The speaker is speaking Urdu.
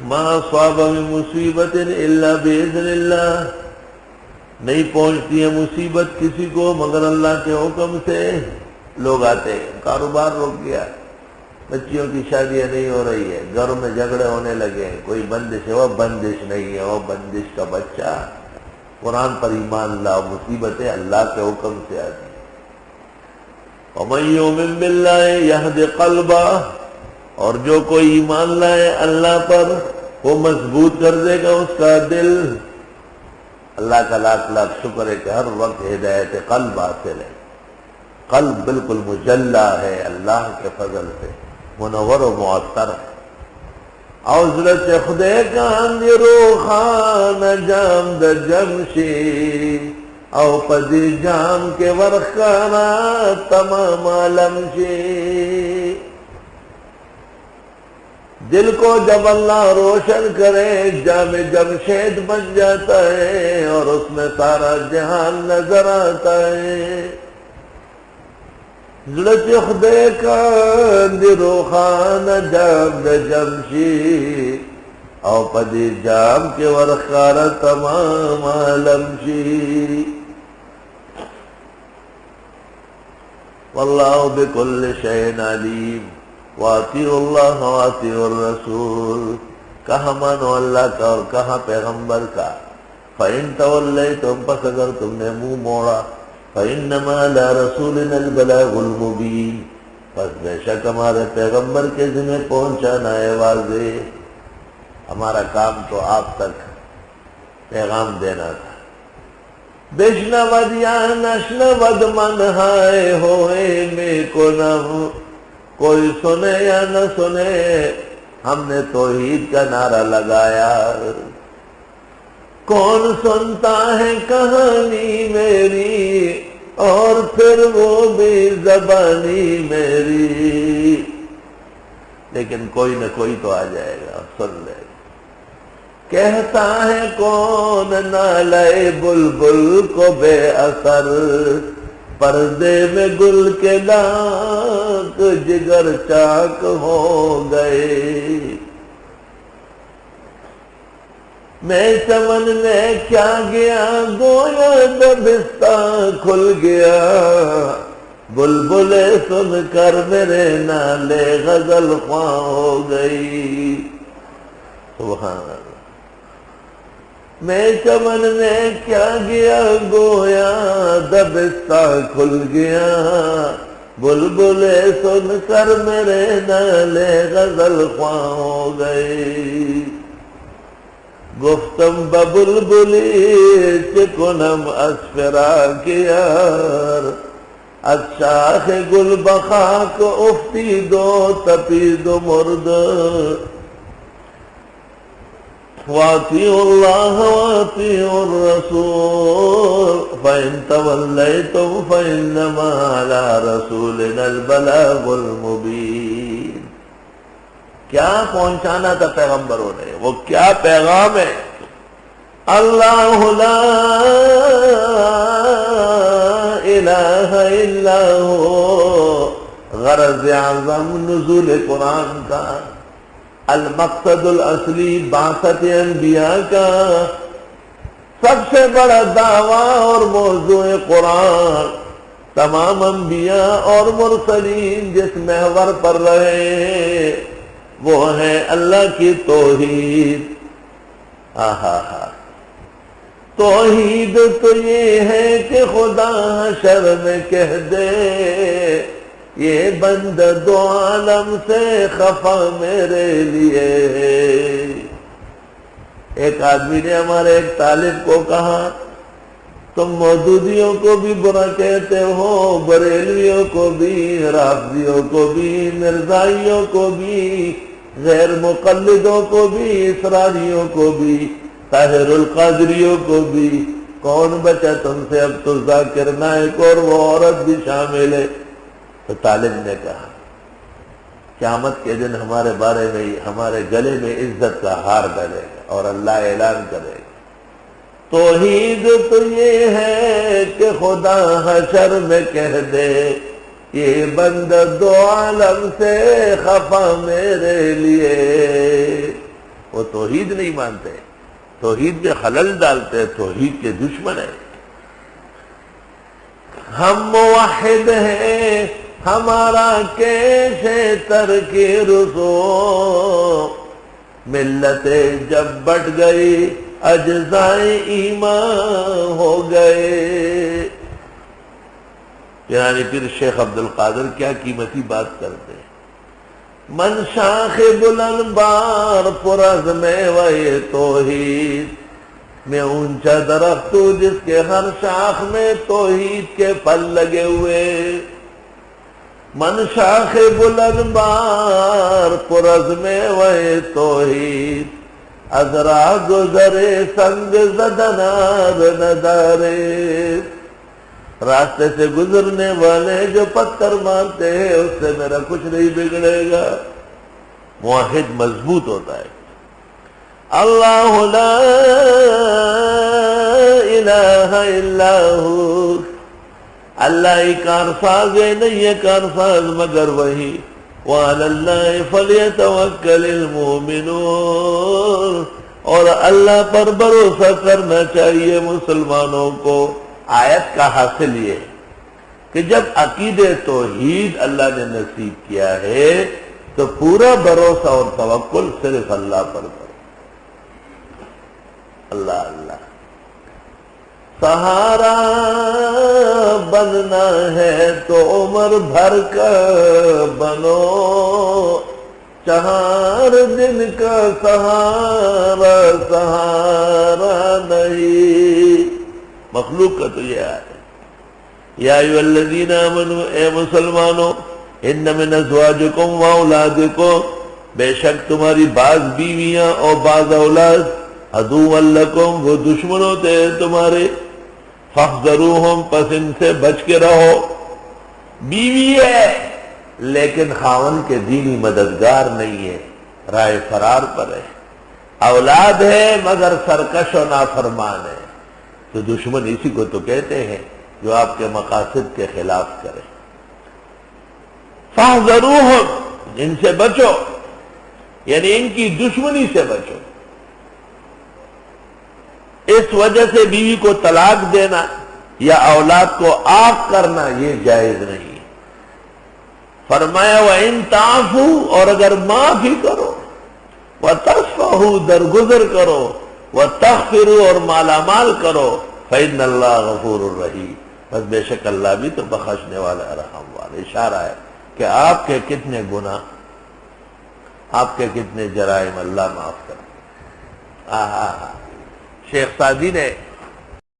ما اصاب من مصیبت الا باذن اللہ، نہیں پہنچتی ہے مصیبت کسی کو مگر اللہ کے حکم سے۔ لوگ آتے ہیں، کاروبار رک گیا، بچیوں کی شادیاں نہیں ہو رہی ہے، گھروں میں جھگڑے ہونے لگے ہیں، کوئی بندش ہے، وہ بندش نہیں ہے، وہ بندش کا بچہ۔ قرآن پر ایمان لا، مصیبتیں اللہ کے حکم سے آتی ہیں۔ وَمَن يُؤْمِن بِاللَّهِ يَهْدِ قَلْبَهُ، اور جو کوئی ایمان لائے اللہ پر وہ مضبوط کر دے گا اس کا دل۔ اللہ کا لاکھ لاکھ شکر ہے کہ ہر وقت ہدایت قلب حاصل ہے، قلب بالکل مجلہ ہے اللہ کے فضل سے، منور و معطر ہے۔ حضرت خدے کا اندرو خان جام د جمشی، او پدی جام کے ورخانا تمام عالم شی۔ دل کو جب اللہ روشن کرے جام جمشید بن جاتا ہے اور اس میں سارا جہان نظر آتا ہے۔ حضرت خدے کا اندرو خان جام د جمشی، او پدی جام کے ورخانا تمام عالم شی۔ واللہ بکل شیء علیم، واطیعوا اللہ واطیعوا الرسول، کہاں مانو اللہ کا اور کہاں پیغمبر کا۔ فَإِن تَوَلَّيْتُمْ، پس اگر تم نے منہ موڑا، فَإِنَّمَا عَلَىٰ رَسُولِنَا الْبَلَاغُ الْمُبِينُ، پس بے شک ہمارے پیغمبر کے ذمہ پہنچانا ہے واضح۔ ہمارا کام تو آپ تک پیغام دینا تھا۔ بشنود یا نشنود من ہائے ہوئے میں کو نہ ہو، کوئی سنے یا نہ سنے ہم نے توحید کا نعرہ لگایا۔ کون سنتا ہے کہانی میری اور پھر وہ بھی زبانی میری، لیکن کوئی نہ کوئی تو آ جائے گا سن لے گا۔ کہتا ہے کون نالے بلبل کو بے اثر، پردے میں گل کے لاک جگر چاک ہو گئے۔ میں چمن میں کیا گیا گویا دبستہ کھل گیا، بلبلیں سن کر میرے نالے غزل خواں ہو گئی۔ سبحان اللہ۔ میں چمن میں کیا گیا گویا دبستہ کھل گیا، بلبلیں سن کر میرے نالے غزل خواں ہو گئی۔ گفتم ببلبلی چکنم از فراق یار، از شاخ گل بخاک افتید و تپید و مرد۔ واطیعوا اللہ واطیعوا الرسول فإن تولیتم فإنما علی رسولنا البلاغ المبین۔ کیا پہنچانا تھا پیغمبروں نے، وہ کیا پیغام ہے؟ اللہ لا الہ الا ہو، غرض اعظم نزول قرآن کا، المقصد الاصلی بعثت انبیاء کا، سب سے بڑا دعویٰ اور موضوع قرآن تمام انبیاء اور مرسلین جس محور پر رہے وہ ہے اللہ کی توحید۔ توحید تو یہ ہے کہ خدا حشر میں کہہ دے، یہ بندہ دو عالم سے خفا میرے لیے۔ ایک آدمی نے ہمارے ایک طالب کو کہا تم مودودیوں کو بھی برا کہتے ہو، بریلویوں کو بھی، رافضیوں کو بھی، مرزائیوں کو بھی، غیر مقلدوں کو بھی، اسراریوں کو بھی، طاہر القادریوں کو بھی، کون بچا تم سے؟ اب تو ذاکر نائک اور وہ عورت بھی شامل ہے۔ تو طالب نے کہا قیامت کے دن ہمارے بارے میں ہمارے گلے میں عزت کا ہار ڈلے گا اور اللہ اعلان کرے گا توحید تو یہ ہے کہ خدا حشر میں کہہ دے، یہ بندہ دو عالم سے خفا میرے لیے۔ وہ توحید نہیں مانتے، توحید میں خلل ڈالتے، توحید کے دشمن ہیں۔ ہم موحد ہیں، ہمارا کیش ہے ترک رسوخ، ملت جب بٹ گئی اجزائے ایمان ہو گئے۔ یعنی پھر شیخ عبد القادر کیا قیمتی بات کرتے ہیں، من شاخ بلند بار پرعزم وے توحید، میں اونچا درخت ہوں جس کے ہر شاخ میں توحید کے پھل لگے ہوئے۔ من شاخ بلند بار پرعزم وے توحید، ازرا گزرے سنگ زدنار ندارے، راستے سے گزرنے والے جو پتھر مارتے ہیں اس سے میرا کچھ نہیں بگڑے گا۔ موحد مضبوط ہوتا ہے۔ اللہ لا الہ الا ہو، اللہ ہی کارساز ہے، نہیں ہے کارساز مگر وہی۔ وعلی اللہ فلیتوکل المؤمنون، اور اللہ پر بھروسہ کرنا چاہیے مسلمانوں کو۔ آیت کا حاصل یہ ہے کہ جب عقید توحید اللہ نے نصیب کیا ہے تو پورا بھروسہ اور توکل صرف اللہ پر کرو۔ اللہ اللہ سہارا بننا ہے تو عمر بھر کا بنو، چہار دن کا سہارا سہارا نہیں۔ مخلوق کا تو یہ ہے، یا ایھا الذین آمنوا، اے مسلمانوں، ان من ازواجکم و اولادکم، بے شک تمہاری بعض بیویاں اور بعض اولاد، عدو لکم، وہ دشمن ہوتے ہیں تمہارے، فاحذروہم، پس ان سے بچ کے رہو۔ بیوی ہے لیکن خاوند کے دینی مددگار نہیں ہے، راہ فرار پر ہے۔ اولاد ہے مگر سرکش و نافرمان ہے، تو دشمن اسی کو تو کہتے ہیں جو آپ کے مقاصد کے خلاف کرے۔ فاحذروہم، ان سے بچو، یعنی ان کی دشمنی سے بچو۔ اس وجہ سے بیوی کو طلاق دینا یا اولاد کو عاق کرنا یہ جائز نہیں۔ فرمایا وَإِن تَعْفُوا، اور اگر معافی کرو، وَتَصْفَحُوا، درگزر کرو، وَتَغْفِرُوا، اور مالا مال کرو، فَإِنَّ اللَّهَ غَفُورٌ رَحِيمٌ، بس بے شک اللہ بھی تو بخشنے والا رحم والا۔ اشارہ ہے کہ آپ کے کتنے گناہ، آپ کے کتنے جرائم اللہ معاف کرے۔ شیخ سعدی نے